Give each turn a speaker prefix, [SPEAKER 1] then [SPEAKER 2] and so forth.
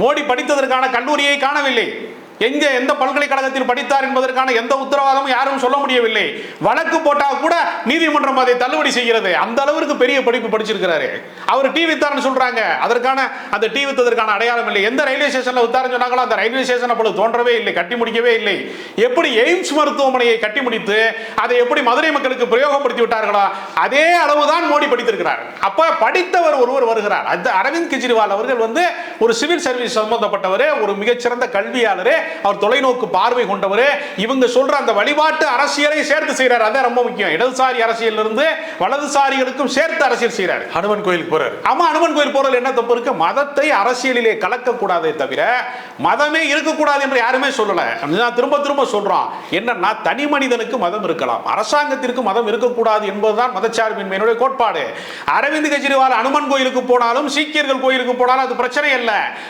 [SPEAKER 1] மோடி படித்ததற்கான கல்லூரியை காணவில்லை. எங்க எந்த பல்கலைக்கழகத்தில் படித்தார் என்பதற்கான எந்த உத்தரவாதமும் யாரும் சொல்ல முடியவில்லை. வழக்கு போட்டா கூட நீதிமன்றம் அதை தள்ளுபடி செய்கிறது. அந்த அளவிற்கு பெரிய படிப்பு படிச்சிருக்கிறாரு. அவர் டீ வித்தார்னு சொல்றாங்க. அதற்கான அந்த டீ வித்ததற்கான அடையாளம் இல்லை. எந்த ரயில்வே ஸ்டேஷன்ல வித்தாருன்னு சொன்னாங்களோ அந்த ரயில்வே ஸ்டேஷன் அப்பொழுது தோன்றவே இல்லை, கட்டி முடிக்கவே இல்லை. எப்படி எய்ம்ஸ் மருத்துவமனையை கட்டி முடித்து அதை எப்படி மதுரை மக்களுக்கு பிரயோகப்படுத்தி விட்டார்களோ அதே அளவுதான் மோடி படித்திருக்கிறார். அப்ப படித்தவர் ஒருவர் வருகிறார். அந்த அரவிந்த் கெஜ்ரிவால் அவர்கள் வந்து ஒரு சிவில் சர்வீஸ் சம்பந்தப்பட்டவர், ஒரு மிகச்சிறந்த கல்வியாளர், அவர் தொலைநோக்கு பார்வை கொண்டவர். இவங்க சொல்ற அந்த வழிபாட்டு அரசியலை சேர்த்து செய்யறாரு. அதான் ரொம்ப முக்கியம். இடதுசாரி அரசியல் இருந்து வலதுசாரிகளுக்கும் சேர்த்து அரசியல் செய்யறாரு.
[SPEAKER 2] ஹனுமன் கோயிலுக்கு போறாரு.
[SPEAKER 1] ஆமா, ஹனுமன் கோயில் போறது என்ன தப்பு இருக்கு? மதத்தை அரசியலிலே கலக்க கூடாதே தவிர மதமே இருக்கக்கூடாது என்று யாருமே சொல்லல. நான் திரும்ப திரும்ப சொல்றோம், என்னன்னா தனி மனிதனுக்கு மதம் இருக்கலாம், அரசாங்கத்திற்கு மதம் இருக்கக்கூடாது என்பதுதான் மதச்சார்பின்மையினுடைய கோட்பாடு. அரவிந்த் கெஜ்ரிவால் ஹனுமன் கோயிலுக்கு போனாலும் சீக்கியர்கள் கோயிலுக்கு போனாலும் அது பிரச்சனை அல்ல.